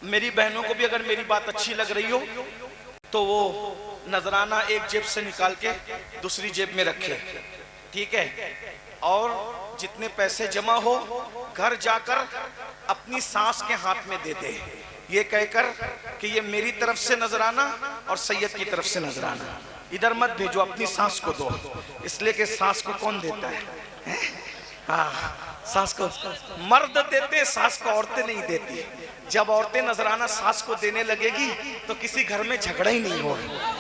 میری بہنوں کو بھی اگر میری بات اچھی لگ رہی ہو تو وہ نذرانہ ایک جیب سے نکال کے دوسری جیب میں رکھے، ٹھیک ہے؟ اور جتنے پیسے جمع ہو گھر جا کر اپنی ساس کے ہاتھ میں دے دے، یہ کہہ کر کہ یہ میری طرف سے نذرانہ اور سید کی طرف سے نذرانہ، ادھر مت بھیجو، اپنی ساس کو دو، اس لیے کہ ساس کو کون دیتا ہے؟ ہاں، ساس کو مرد دیتے، ساس کو عورتیں نہیں دیتی۔ جب عورتیں نذرانہ ساس کو دینے لگے گی تو کسی گھر میں جھگڑا ہی نہیں ہوگا،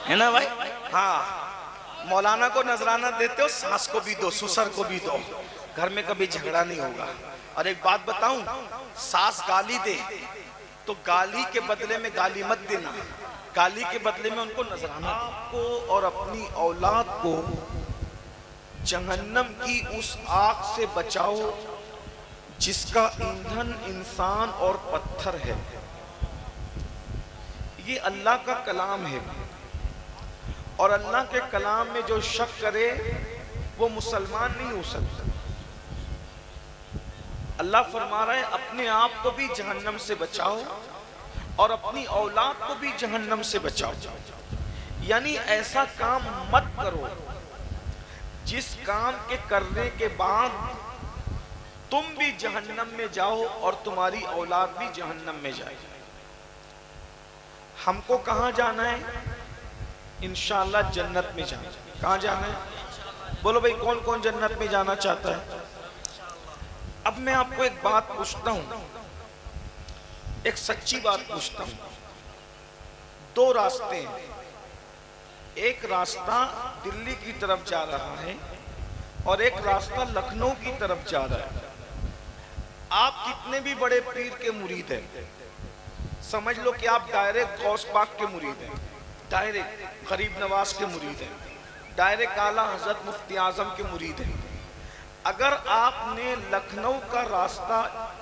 ہے نا بھائی؟ ہاں، مولانا کو نذرانہ دیتے ہو، ساس کو بھی دو، سسر کو بھی دو، گھر میں کبھی جھگڑا نہیں ہوگا۔ اور ایک بات بتاؤں، ساس گالی دے تو گالی کے بدلے میں گالی مت دینا، گالی کے بدلے میں ان کو نذرانہ دے۔ کو اور اپنی اولاد کو جہنم کی اس آگ سے بچاؤ جس کا ایندھن انسان اور پتھر ہے۔ یہ اللہ کا کلام ہے، اور اللہ کے کلام میں جو شک کرے وہ مسلمان نہیں ہو سکتا۔ اللہ فرما رہا ہے اپنے آپ کو بھی جہنم سے بچاؤ اور اپنی اولاد کو بھی جہنم سے بچاؤ، یعنی ایسا کام مت کرو جس کام کے کرنے کے بعد تم بھی جہنم میں جاؤ اور تمہاری اولاد بھی جہنم میں جائے۔ ہم کو کہاں جانا ہے؟ انشاءاللہ جنت میں جانا ہے۔ کہاں جانا ہے؟ بولو بھئی کون کون جنت میں جانا چاہتا ہے؟ اب میں آپ کو ایک بات پوچھتا ہوں، ایک سچی بات پوچھتا ہوں۔ دو راستے ہیں، ایک راستہ دلی کی طرف جا رہا ہے اور ایک راستہ لکھنؤ کی طرف جا رہا ہے۔ آپ کتنے بھی بڑے پیر کے مرید ہیں، سمجھ لو کہ آپ ڈائریکٹ غوث پاک کے مرید ہیں، ڈائریکٹ غریب نواز کے مرید ہیں، ڈائریکٹ اعلیٰ حضرت مفتی اعظم کے مرید ہیں۔ اگر آپ نے لکھنؤ کا راستہ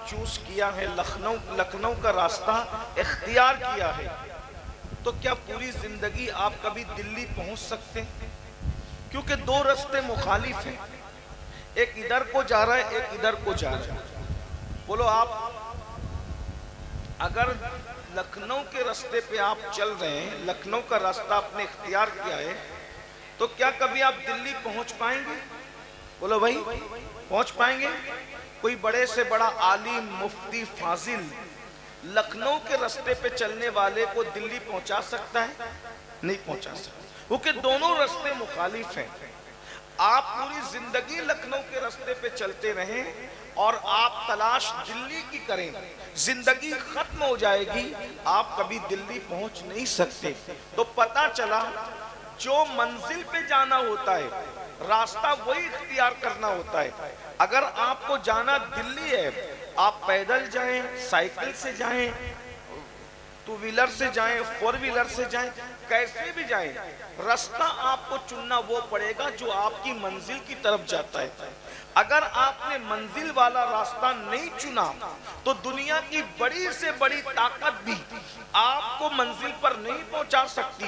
چوز کیا ہے، لکھنؤ کا راستہ اختیار کیا ہے، تو کیا پوری زندگی آپ کبھی دلی پہنچ سکتے ہیں؟ کیونکہ دو راستے مخالف ہیں، ایک ادھر کو جا رہا ہے، ایک ادھر کو جا رہا ہے۔ بولو آپ اگر لکھنؤ کے راستے پہ آپ چل رہے ہیں، لکھنؤ کا راستہ آپ نے اختیار کیا ہے، تو کیا کبھی آپ دلی پہنچ پائیں گے؟ بولو بھائی پہنچ پائیں گے؟ کوئی بڑے سے بڑا عالم مفتی فاضل لکھنؤ کے راستے پہ چلنے والے کو دلی پہنچا سکتا ہے؟ نہیں پہنچا سکتا، کیونکہ دونوں راستے مخالف ہیں۔ آپ پوری زندگی لکھنؤ کے راستے پہ چلتے رہیں اور آپ تلاش دلی کی کریں، زندگی ختم ہو جائے گی، آپ کبھی دلی پہنچ نہیں سکتے۔ تو پتہ چلا جو منزل پہ جانا ہوتا ہے راستہ وہی اختیار کرنا ہوتا ہے۔ اگر آپ کو جانا دلی ہے، آپ پیدل جائیں، سائیکل سے جائیں، ٹو ویلر سے جائیں، فور ویلر سے جائیں، کیسے بھی جائیں، راستہ آپ کو چننا وہ پڑے گا جو آپ کی منزل کی طرف جاتا ہے۔ اگر آپ نے منزل والا راستہ نہیں چنا تو دنیا کی بڑی سے بڑی طاقت بھی آپ کو منزل پر نہیں پہنچا سکتی۔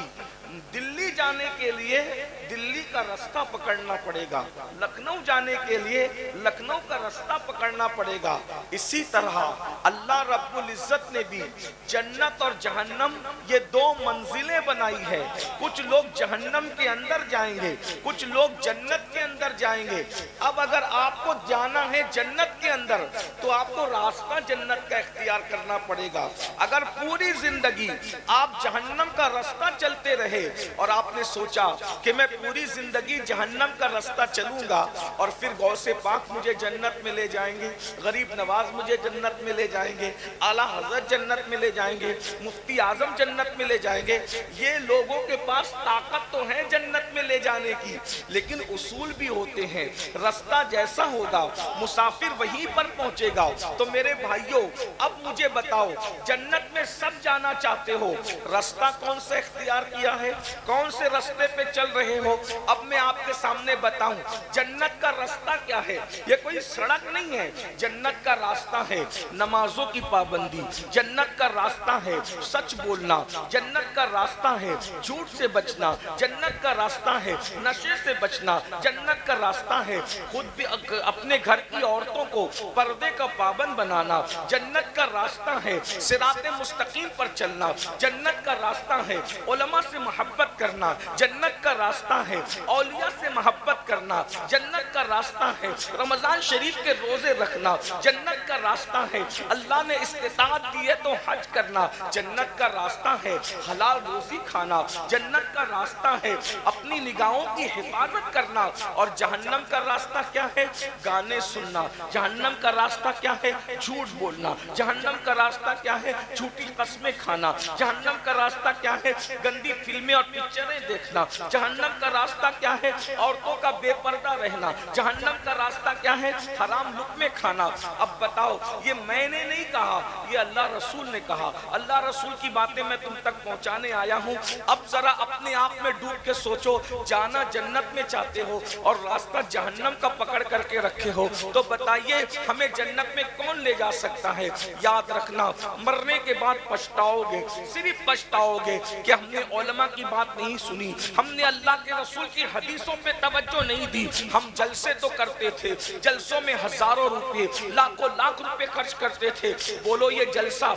دلی جانے کے لیے دلی کا راستہ پکڑنا پڑے گا، لکھنؤ جانے کے لیے لکھنؤ کا راستہ پکڑنا پڑے گا۔ اسی طرح اللہ رب العزت نے بھی جنت اور جہنم یہ دو منزلیں بنائی ہے، کچھ لوگ جہنم کے اندر جائیں گے، کچھ لوگ جنت کے اندر جائیں گے۔ اب اگر آپ کو جانا ہے جنت کے اندر تو آپ کو راستہ جنت کا اختیار کرنا پڑے گا۔ اگر پوری زندگی آپ جہنم کا راستہ چلتے رہے اور آپ نے سوچا کہ میں پوری زندگی جہنم کا راستہ چلوں گا اور پھر غوث پاک مجھے جنت میں لے جائیں گے، غریب نواز مجھے جنت میں لے جائیں گے، اعلیٰ حضرت جنت میں لے جائیں گے، مفتی اعظم جنت میں لے جائیں گے، یہ لوگوں کے پاس طاقت تو ہے جنت میں لے جانے کی، لیکن اصول بھی ہوتے ہیں، راستہ جیسا ہوگا مسافر وہیں پر پہنچے گا۔ تو میرے بھائیوں اب مجھے بتاؤ، جنت میں سب جانا چاہتے ہو، راستہ کون سا اختیار کیا ہے؟ ہے؟ کون سے راستے پہ چل رہے ہو؟ اب میں آپ کے سامنے بتاؤں جنت کا راستہ کیا ہے۔ یہ کوئی سڑک نہیں ہے، جنت کا راستہ ہے نمازوں کی پابندی، جنت کا راستہ ہے سچ بولنا، جنت کا راستہ ہے جھوٹ سے بچنا، جنت کا راستہ ہے نشے سے بچنا، جنت کا راستہ ہے خود بھی اپنے گھر کی عورتوں کو پردے کا پابند بنانا، جنت کا راستہ ہے صراط مستقیم پر چلنا، جنت کا راستہ ہے علماء سے محبت کرنا، جنت کا راستہ ہے اولیاء سے محبت کرنا، جنت کا راستہ ہے رمضان شریف کے روزے رکھنا، جنت کا راستہ ہے اللہ نے استطاعت دی ہے تو حج کرنا، جنت کا راستہ ہے حلال روزی کھانا، جنت کا راستہ ہے اپنی نگاہوں کی حفاظت کرنا، اور جہنم کا راستہ کیا ہے؟ گانے سننا، جہنم کا راستہ کیا ہے؟ جھوٹ بولنا، جہنم کا راستہ کیا ہے؟ جھوٹی قسمیں کھانا، جہنم کا راستہ کیا ہے؟ گندی فلمیں اور پکچریں دیکھنا، جہنم کا راستہ کیا ہے؟ عورتوں کا بے پردہ رہنا، جہنم کا راستہ کیا ہے؟ حرام لقمے کھانا۔ اب بتاؤ، یہ میں نے نہیں کہا، یہ اللہ رسول نے کہا، اللہ رسول کی باتیں میں تم تک پہنچانے آیا ہوں۔ اب ذرا اپنے آپ میں ڈوب کے سوچو، جانا جنت میں چاہتے ہو اور راستہ جہنم کا پکڑ کر کے رکھے ہو، تو بتائیے ہمیں جنت میں کون لے جا سکتا ہے؟ یاد رکھنا، مرنے کے بعد پچھتاؤ گے، صرف پچھتاؤ گے کہ ہم نے علماء کی بات نہیں سنی، ہم نے اللہ کے رسول کی حدیثوں پہ توجہ نہیں دی، ہم جلسے تو کرتے تھے، جلسوں میں ہزاروں روپے لاکھوں لاکھ روپے خرچ کرتے تھے۔ بولو یہ جلسہ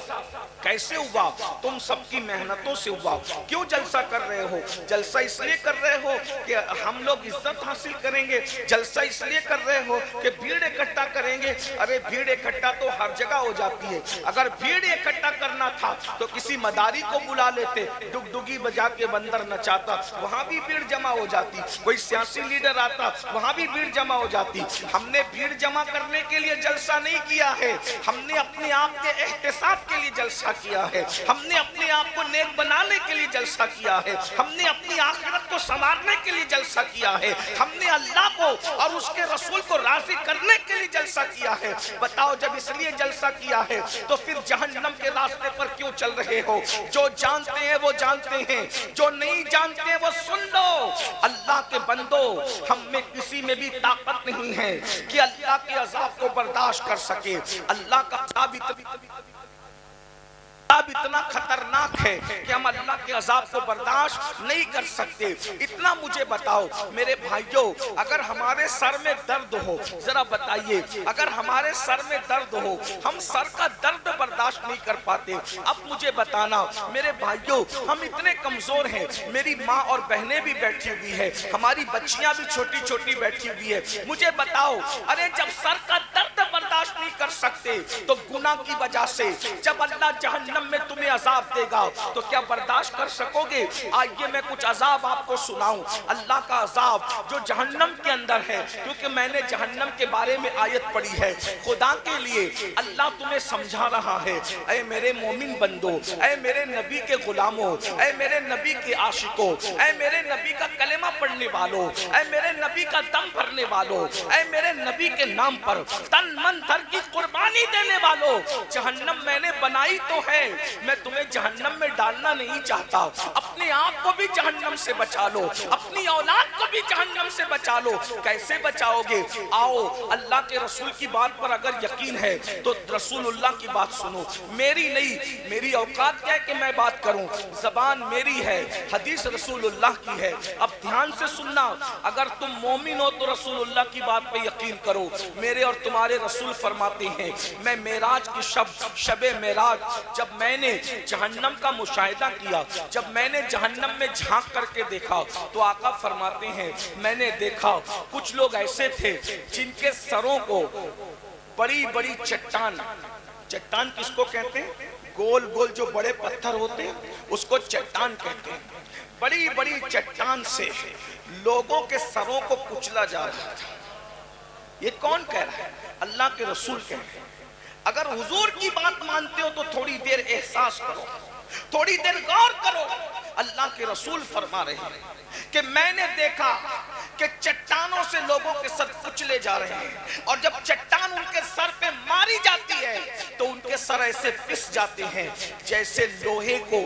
کیسے ہوا؟ تم سب کی محنتوں سے ہوا۔ کیوں جلسہ کر رہے ہو؟ جلسہ اس لیے کر رہے ہو کہ ہم لوگ عزت حاصل کریں گے، جلسہ اس لیے کر رہے ہو کہ بھیڑ اکٹھا کریں گے۔ ارے بھیڑ اکٹھا تو ہر جگہ ہو جاتی ہے، اگر بھیڑ اکٹھا کرنا تھا تو کسی مداری کو بلا لیتے، ڈگڈگی بجا کے بندر نچاتا، وہاں بھی بھیڑ جمع ہو جاتی، کوئی سیاسی لیڈر آتا وہاں بھی بھیڑ جمع ہو جاتی۔ ہم نے بھیڑ جمع کرنے کے لیے جلسہ نہیں کیا ہے، ہم نے اپنے آپ کے احتساب کے لیے جلسہ کیا ہے، ہم نے اپنے آپ کو نیک بنانے کے لیے جلسہ کیا ہے، ہم نے اپنی آخرت کو سنوارنے کے لیے جلسہ کیا ہے، ہم نے اللہ کو اور اس کے رسول کو راضی کرنے کے لیے جلسہ کیا ہے۔ بتاؤ جب اس لیے جلسہ کیا ہے تو پھر جہنم کے راستے پر کیوں چل رہے ہو؟ جو جانتے ہیں وہ جانتے ہیں، جو نہیں جانتے وہ سن لو۔ اللہ کے بندو، ہم میں کسی میں بھی طاقت نہیں ہے کہ اللہ کے عذاب کو برداشت کر سکے۔ اللہ کا عذاب اتنا خطرناک ہے کہ ہم اللہ کے عذاب کو برداشت نہیں کر سکتے۔ اتنا مجھے بتاؤ میرے بھائیوں، اگر ہمارے سر میں درد ہو، ذرا بتائیے، اگر ہمارے سر میں درد ہو، ہم سر کا درد برداشت نہیں کر پاتے، اب مجھے بتانا میرے بھائیوں، ہم اتنے کمزور ہیں، میری ماں اور بہنیں بھی بیٹھی ہوئی ہے، ہماری بچیاں بھی چھوٹی چھوٹی بیٹھی ہوئی ہے، مجھے بتاؤ، ارے جب سر کا درد برداشت نہیں کر سکتے تو گناہ کی وجہ سے جب اللہ جہنم میں تمہیں عذاب دے گا تو کیا برداشت کر سکو گے؟ آئیے میں کچھ عذاب آپ کو سناؤں، اللہ کا عذاب جو جہنم کے اندر ہے، کیونکہ میں نے جہنم کے بارے میں آیت پڑھی ہے۔ خدا کے لیے اللہ تمہیں سمجھا رہا ہے، اے میرے مومن بندو، اے میرے نبی کے غلاموں، اے میرے نبی کے عاشقوں، اے میرے نبی کا کلمہ پڑھنے والوں، اے میرے نبی کا دم بھرنے والوں، اے میرے نبی کے نام پر تن من دھن کی قربانی دینے والوں، جہنم میں نے بنائی تو ہے، میں تمہیں جہنم میں ڈالنا نہیں چاہتا۔ اپنے آپ کو بھی جہنم سے بچا لو، اپنی اولاد کو بھی جہنم سے بچا لو۔ کیسے بچاؤ گے؟ آؤ اللہ کے رسول کی بات پر اگر یقین ہے تو رسول اللہ کی بات سنو، میری نہیں، میری اوقات کیا ہے کہ میں بات کروں، زبان میری ہے، حدیث رسول اللہ کی ہے۔ اب دھیان سے سننا، اگر تم مومن ہو تو رسول اللہ کی بات پہ یقین کرو۔ میرے اور تمہارے رسول فرماتے ہیں، میں معراج کی شب معراج جب میں نے جہنم کا مشاہدہ کیا، جب میں نے جہنم میں جھانک کر کے دیکھا تو آقا فرماتے ہیں میں نے دیکھا کچھ لوگ ایسے تھے جن کے سروں کو بڑی بڑی چٹان کس کو کہتے ہیں؟ گول گول جو بڑے پتھر ہوتے ہیں اس کو چٹان کہتے ہیں۔ بڑی بڑی چٹان سے لوگوں کے سروں کو کچلا جا رہا تھا۔ یہ کون کہہ رہا ہے؟ اللہ کے رسول کہہ رہے ہیں۔ اگر حضور کی بات مانتے ہو تو تھوڑی دیر احساس کرو، تھوڑی دیر غور کرو۔ اللہ کے رسول فرما رہے ہیں کہ میں نے دیکھا کہ چٹانوں سے لوگوں کے سر کچلے جا رہے ہیں، اور جب چٹان ان کے سر پہ ماری جاتی ہے تو ان کے سر ایسے پس جاتے ہیں جیسے لوہے کو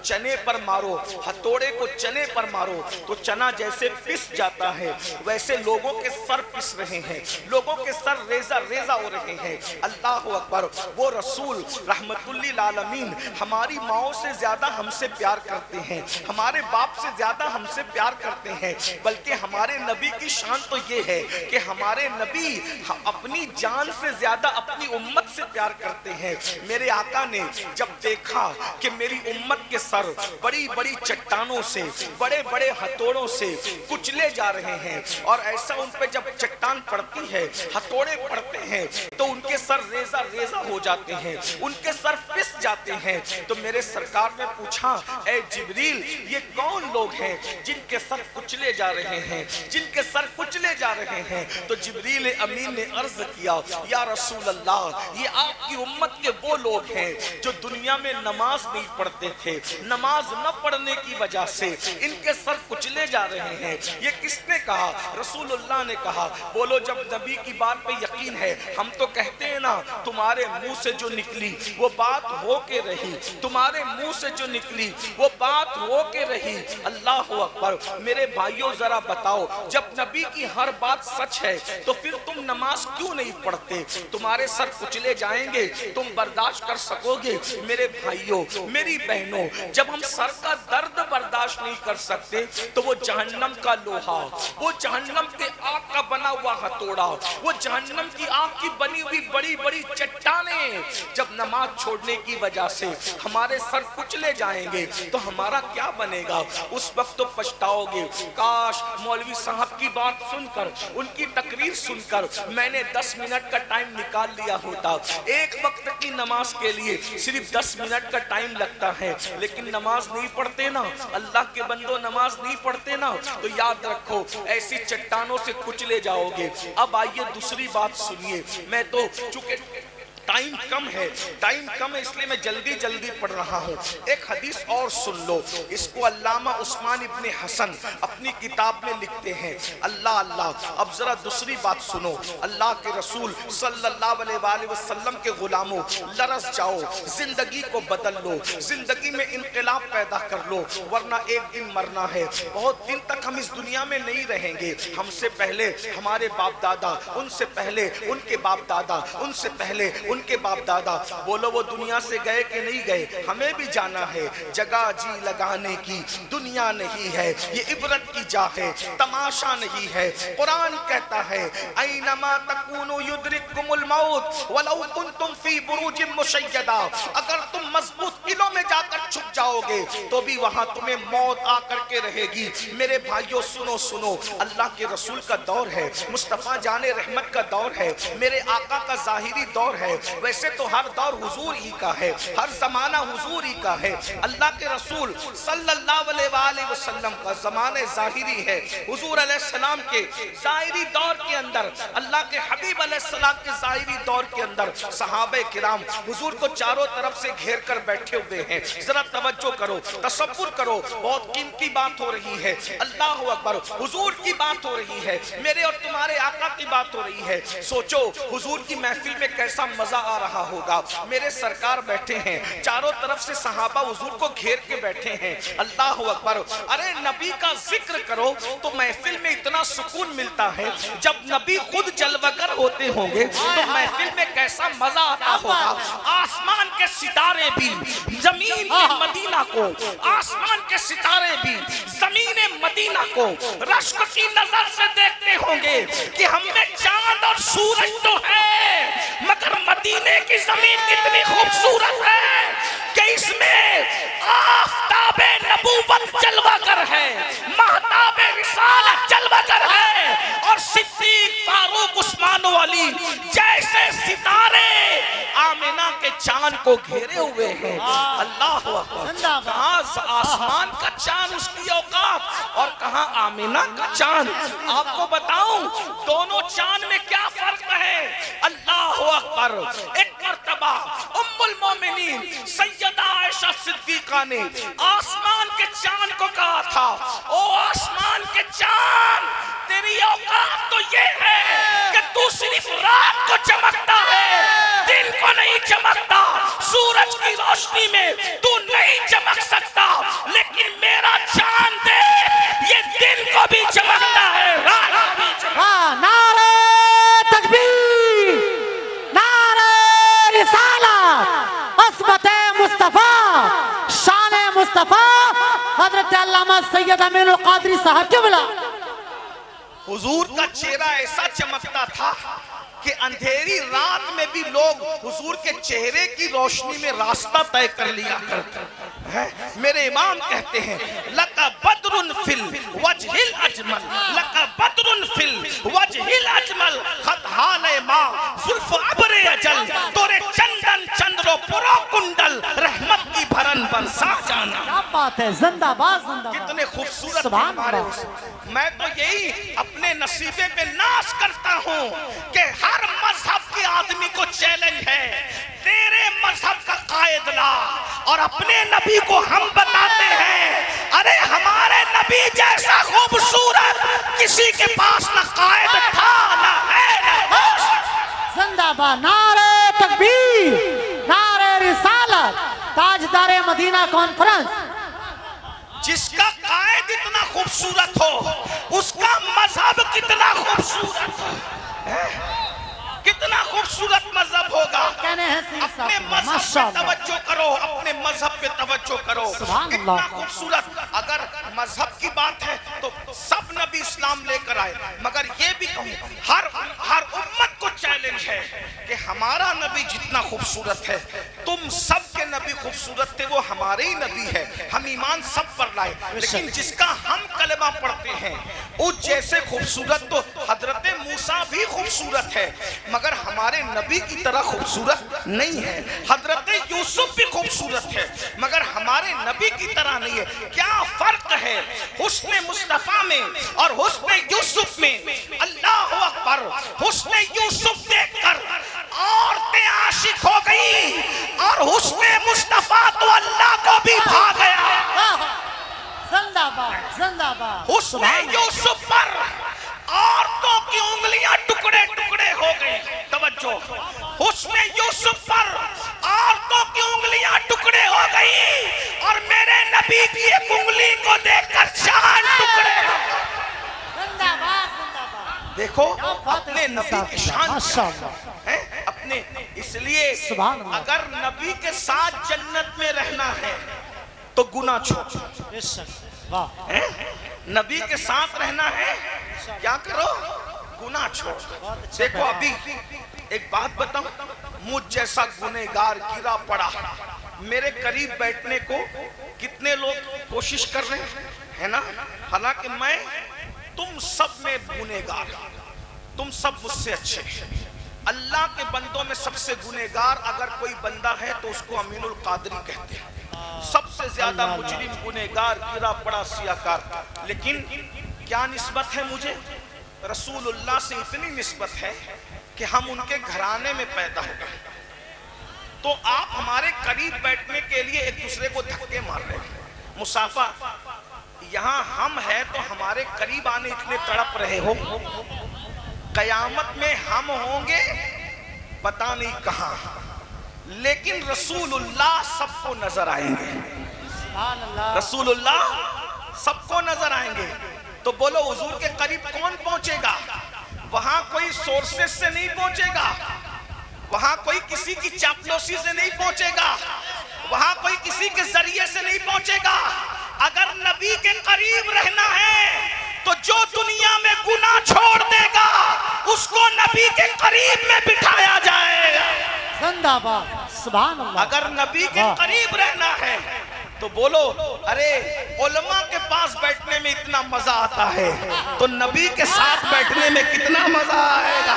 چنے پر مارو، ہتھوڑے کو چنے پر مارو تو چنا جیسے پس جاتا ہے، ویسے لوگوں کے سر پس رہے ہیں، لوگوں کے سر ریزہ ریزہ ہو رہے ہیں۔ اللہ اکبر۔ وہ رسول رحمت للعالمین ہماری ماؤں سے زیادہ ہم سے پیار کرتے ہیں، ہمارے باپ سے زیادہ ہم سے پیار کرتے ہیں، بلکہ ہمارے نبی کی شان تو یہ ہے کہ ہمارے نبی اپنی جان سے زیادہ اپنی امت سے پیار کرتے ہیں۔ میرے آقا نے جب دیکھا کہ میری امت کے سر بڑی بڑی چٹانوں سے، بڑے بڑے ہتھوڑوں سے کچلے جا رہے ہیں، اور ایسا ان پہ جب چٹان پڑتی ہے، ہتھوڑے پڑتے ہیں تو ان کے سر ریزہ ریزہ ہو جاتے ہیں، ان کے سر پس جاتے ہیں، تو میرے سرکار نے پوچھا اے جبریل یہ کون لوگ ہیں جن کے سر کچلے جا رہے ہیں، جن کے سر کچلے جا رہے ہیں؟ تو جبریل امین نے عرض کیا یا رسول اللہ یہ آپ کی امت کے وہ لوگ ہیں جو دنیا میں نماز نہیں پڑھتے تھے، نماز نہ پڑھنے کی وجہ سے ان کے سر کچلے جا رہے ہیں۔ یہ کس نے کہا؟ رسول اللہ نے کہا۔ بولو جب نبی کی بات پہ یقین ہے، ہم تو کہتے ہیں نا تمہارے منہ سے جو نکلی وہ بات ہو کے رہی، تمہارے منہ سے جو نکلی وہ بات ہو کے رہی۔ اللہ اکبر۔ میرے بھائیوں ذرا بتاؤ جب نبی کی ہر بات سچ ہے تو پھر تم نماز کیوں نہیں پڑھتے؟ تمہارے سر کچلے جائیں گے، تم برداشت کر سکو گے؟ میرے بھائیوں میری بہنوں، جب ہم سر کا درد برداشت نہیں کر سکتے تو وہ جہنم کا لوہا، وہ جہنم کے آگ کا بنا ہوا ہتھوڑا، وہ جہنم کی آگ کی بنی ہوئی بڑی بڑی چٹانیں جب نماز چھوڑنے کی وجہ سے ہمارے سر کچلے جائیں گے تو ہمارا کیا بنے گا؟ اس وقت تو پچھتاؤ گے کاش مولوی صاحب کی بات سن کر، ان کی تقریر سن کر میں نے 10 منٹ کا ٹائم نکال لیا ہوتا۔ ایک وقت کی نماز کے لیے صرف 10 منٹ کا ٹائم لگتا ہے، لیکن نماز نہیں پڑھتے نا، اللہ کے بندوں نماز نہیں پڑھتے نا، تو یاد رکھو ایسی چٹانوں سے کچلے جاؤ گے۔ اب آئیے دوسری بات سنیے، میں تو چونکہ ٹائم کم ہے اس لیے میں جلدی جلدی پڑھ رہا ہوں۔ ایک حدیث اور سن لو، اس کو علامہ عثمان ابن حسن اپنی کتاب میں لکھتے ہیں۔ اللہ اللہ، اب ذرا دوسری بات سنو، اللہ کے رسول صلی اللہ علیہ وآلہ وسلم کے غلاموں لرز جاؤ، زندگی کو بدل لو، زندگی میں انقلاب پیدا کر لو، ورنہ ایک دن مرنا ہے۔ بہت دن تک ہم اس دنیا میں نہیں رہیں گے، ہم سے پہلے ہمارے باپ دادا، ان سے پہلے ان کے باپ دادا، ان سے پہلے ان کے باپ دادا، بولو وہ دنیا سے گئے کہ نہیں گئے؟ ہمیں بھی جانا ہے۔ جگہ جی لگانے کی دنیا نہیں ہے، یہ عبرت کی جا ہے، تماشا نہیں ہے۔ قرآن کہتا ہے اینما تکونوا یدرککم الموت ولو کنتم فی بروج مشیدہ، اگر تم مضبوط قلعوں میں جا کر چھپ جاؤ گے تو بھی وہاں تمہیں موت آ کر کے رہے گی۔ میرے بھائیوں سنو سنو، اللہ کے رسول کا دور ہے، مصطفیٰ جان رحمت کا دور ہے، میرے آقا کا ظاہری دور ہے۔ ویسے تو ہر دور حضور ہی کا ہے، ہر زمانہ حضور ہی کا ہے۔ اللہ کے رسول صلی اللہ علیہ وآلہ وسلم کا زمانہ ظاہری ہے۔ حضور علیہ السلام کے ظاہری دور کے اندر، اللہ کے حبیب علیہ السلام کے ظاہری دور کے اندر صحابہ کرام حضور کو چاروں طرف سے گھیر کر بیٹھے ہوئے ہیں۔ ذرا توجہ کرو، تصور کرو، بہت قیمتی بات ہو رہی ہے۔ اللہ اکبر، حضور کی بات ہو رہی ہے، میرے اور تمہارے آقا کی بات ہو رہی ہے۔ سوچو حضور کی محفل میں کیسا مزہ آ رہا ہوگا۔ میرے سرکار بیٹھے ہیں، چاروں طرف سے صحابہ حضور کو گھیر کے بیٹھے ہیں۔ اللہ اکبر، ارے نبی کا ذکر کرو تو محفل میں اتنا سکون ملتا ہے، جب نبی خود جلوگر ہوتے ہوں گے تو محفل میں کیسا مزہ آتا ہوگا۔ آسمان کے ستارے بھی زمین مدینہ کو، آسمان کے ستارے بھی زمین مدینہ کو رشک کی نظر سے دیکھتے ہوں گے کہ ہم میں چاند اور سورج تو ہے، مگر مدینے کی زمین کتنی خوبصورت ہے کہ اس میں آفتاب نبوت جلوہ گر ہے، مہتاب رسالت جلوہ گر ہے، اور صدیق فاروق عثمان و علی جیسے ستارے آمینہ کے چاند کو گھیرے ہوئے ہیں۔ اللہ اکبر، کہاں آسمان کا چاند اس کی اوقات اور کہاں آمینہ کا چاند۔ آپ کو بتاؤں دونوں چاند میں کیا فرق ہے؟ اللہ اکبر، ایک مرتبہ ام المومنین سیدہ عائشہ صدیقہ نے آسمان کے چاند کو کہا تھا، او آسمان آسمان کے چاند تیری اوقات تو یہ ہے کہ تو صرف رات کو چمکتا ہے، دن کو نہیں چمکتا. سورج کی روشنی میں تو نہیں چمک سکتا، لیکن میرا چاند دیکھ، یہ دن کو بھی چمکتا ہے، رات کو بھی چمکتا ہے. نعرہ تکبیر، نعرہ رسالت، عصمت مصطفیٰ، شان مصطفیٰ، حضرت علامہ سید امین القادری صاحب قبلہ. حضور کا چہرہ ایسا چمکتا تھا کہ اندھیری رات میں بھی لوگ حضور کے چہرے کی روشنی میں راستہ طے کر لیا کرتے ہیں. میرے امام کہتے ہیں لَقَ بَدْرٌ فِي الْوَجْهِ الْأَجْمَلِ، لَقَ بَدْرٌ فِي الْوَجْهِ الْأَجْمَلِ، خط حال ماں زلف عبر اجل، تورے چندن چندرو پرو کنڈل، رحمت کی بھرن برسا جانا. کیا بات ہے، زندہ باد زندہ باد. کتنے خوبصورت سبحان ہمارے اللہ. حسین. میں تو یہی اپنے نصیبے پہ ناز کرتا ہوں کہ ہر مذہب کے آدمی کو چیلنج ہے، تیرے مذہب کا قائد لا، اور اپنے نبی کو ہم بتاتے ہیں ارے ہمارے نبی جیسا خوبصورت کسی کے پاس نہ قائد تھا، نہ ہے، نہ ہوش. زندہ باد. نعرہ تکبیر، نعرہ رسالت، تاجدار مدینہ کانفرنس. جس کا قائد اتنا خوبصورت ہو اس کا مذہب کتنا خوبصورت ہو. کتنا خوبصورت مذہب ہوگا. کہنے ہیں سید اپنے صاحب، مذہب ماشاء پہ اللہ. توجہ کرو، اپنے مذہب پہ توجہ کرو. سبحان کتنا اللہ. خوبصورت. اگر مذہب کی بات ہے تو سب نبی اسلام لے کر آئے، مگر یہ بھی کہوں ہر امت کو چیلنج ہے کہ ہمارا نبی جتنا خوبصورت ہے، تم سب کے نبی خوبصورت تھے، وہ ہمارے ہی نبی ہے. ہم ایمان سب پر لائے، لیکن جس کا ہم کلمہ پڑھتے ہیں اس جیسے خوبصورت تو حضرت موسیٰ بھی خوبصورت ہے، مگر ہمارے نبی کی طرح خوبصورت نہیں ہے. حضرت یوسف بھی خوبصورت ہے مگر ہمارے نبی کی طرح نہیں ہے. کیا فرق ہے حسن مصطفیٰ میں اور حسن یوسف میں؟ اللہ اکبر. حسن یوسف دیکھ کر عورتیں عاشق ہو گئی اور حسن مصطفیٰ تو اللہ کو بھی بھا گیا. زندہ باد، زندہ باد. حسن یوسف پر عورتوں کی انگلیاں ٹکڑے ٹکڑے ہو گئی. توجہ. حسن یوسف پر عورتوں کی انگلیاں ٹکڑے ہو گئی اور میرے نبی کی ایک انگلی کو دیکھ کر چاند ٹکڑے ہو گئے. زندہ باد، زندہ باد. دیکھو اپنے نبی کی شان ماشاء اللہ. اپنے اس لیے سبحان اللہ. اگر نبی کے ساتھ جنت میں رہنا ہے تو گناہ چھوڑ. بے شک. واہ. نبی کے ساتھ رہنا ہے کیا کرو؟ گناہ چھوڑ. دیکھو ابھی ایک بات بتاؤں، مجھ جیسا گنہگار گرا پڑا، میرے قریب بیٹھنے کو کتنے لوگ کوشش کر رہے ہیں نا، حالانکہ میں تم سب میں گنہگار، تم سب مجھ سے اچھے. اللہ کے بندوں میں سب سے گنہگار اگر کوئی بندہ ہے تو اس کو امین القادری کہتے ہیں. سب سے زیادہ مجرم، گنہگار، گرا پڑا، سیاکار. لیکن کیا نسبت ہے مجھے؟ رسول اللہ سے اتنی نسبت ہے کہ ہم ان کے گھرانے میں پیدا ہو گئے. تو آپ ہمارے قریب بیٹھنے کے لیے ایک دوسرے کو دھکے مار رہے ہیں. مسافہ یہاں ہم ہیں تو ہمارے قریب آنے اتنے تڑپ رہے ہو، قیامت میں ہم ہوں گے پتہ نہیں کہاں، لیکن رسول اللہ سب کو نظر آئیں گے. سبحان اللہ. رسول اللہ سب کو نظر آئیں گے. تو بولو حضور کے قریب کون پہنچے گا؟ وہاں کوئی سورسز سے نہیں پہنچے گا، وہاں کوئی کسی کی چاپلوسی سے نہیں پہنچے گا، وہاں کوئی کسی کے ذریعے سے نہیں پہنچے گا. اگر نبی کے قریب رہنا ہے تو جو دنیا میں گناہ چھوڑ دے گا اس کو نبی کے قریب میں بٹھایا جائے گا. زندہ باد. سبحان اللہ. اگر نبی کے قریب رہنا ہے تو بولو ارے علماء کے پاس بیٹھنے میں اتنا مزہ آتا ہے تو نبی کے ساتھ بیٹھنے میں کتنا مزہ آئے گا.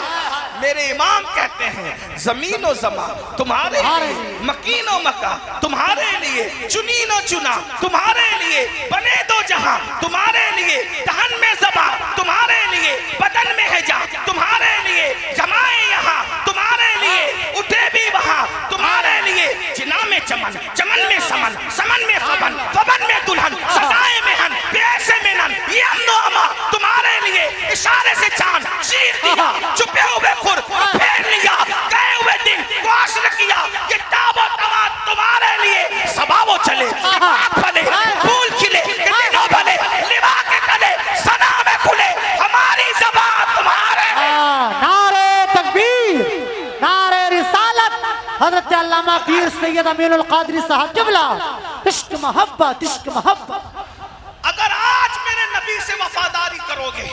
میرے امام کہتے ہیں زمین و زمان تمہارے لیے، مکین و مکان تمہارے لیے، چنین و چنا تمہارے لیے، بنے دو جہاں تمہارے لیے، دہن میں زبان تمہارے لیے، بدن میں حجا تمہارے لیے، جمائے یہاں تمہارے لیے، اٹھے بھی وہاں تمہارے لیے. جنا میں چمن، چمن میں سمن، سمن میں فبن، فبن میں دلہن، سزائے میں ہن، پیسے میں نن، یہ امن و امان علامہ پیر سید امین القادری صاحب قبلہ، عشق محبت عشق محبت۔ اگر آج میرے نبی سے وفاداری کرو گے،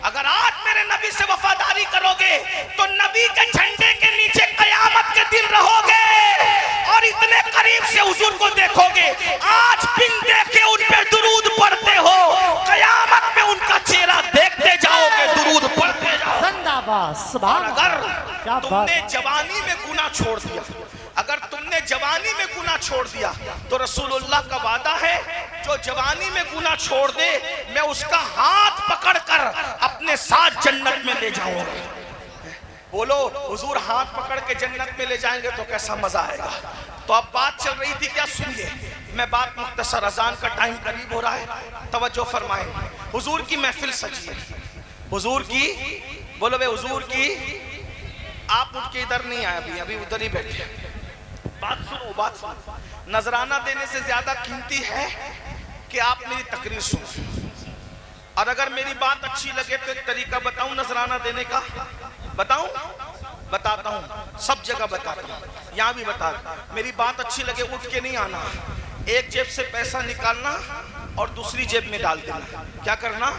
اگر آج میرے نبی سے وفاداری کرو گے تو نبی کے جھنڈے کے نیچے قیامت کے دن رہو گے اور اتنے قریب سے حضور کو دیکھو گے۔ آج بن دیکھے ان پہ درود پڑھتے ہو، قیامت میں ان کا چہرہ دیکھتے جاؤ گے، درود پڑھتے جاؤ۔ زندہ باد سبحان اگر کیا تم بات۔ نے جوانی میں گناہ چھوڑ دیا، اگر تم نے جوانی میں گناہ چھوڑ دیا تو رسول اللہ کا وعدہ ہے جو جوانی میں گناہ چھوڑ دے میں اس کا ہاتھ پکڑ کر اپنے ساتھ جنت میں لے جاؤں گا۔ بولو حضور ہاتھ پکڑ کے جنت میں لے جائیں گے تو کیسا مزہ آئے گا۔ تو اب بات چل رہی تھی کیا، سنیے میں بات مختصر، اذان کا ٹائم قریب ہو رہا ہے، توجہ فرمائیں۔ حضور کی محفل سجی ہے، حضور کی، بولو بے حضور کی، آپ اٹھ کے ادھر نہیں آئے، ابھی ادھر ہی بیٹھے۔ بات سنو، بات سنو، نذرانہ دینے سے زیادہ قیمتی ہے کہ آپ میری تقریر سنو، اور اگر میری بات اچھی لگے تو ایک طریقہ بتاؤں نذرانہ دینے کا، بتاؤں؟ بتاتا ہوں، سب جگہ بتاتا ہوں، یہاں بھی بتاتا ہوں۔ میری بات اچھی لگے اٹھ کے نہیں آنا، ایک جیب سے پیسہ نکالنا اور دوسری جیب میں ڈال دینا۔ کیا کرنا؟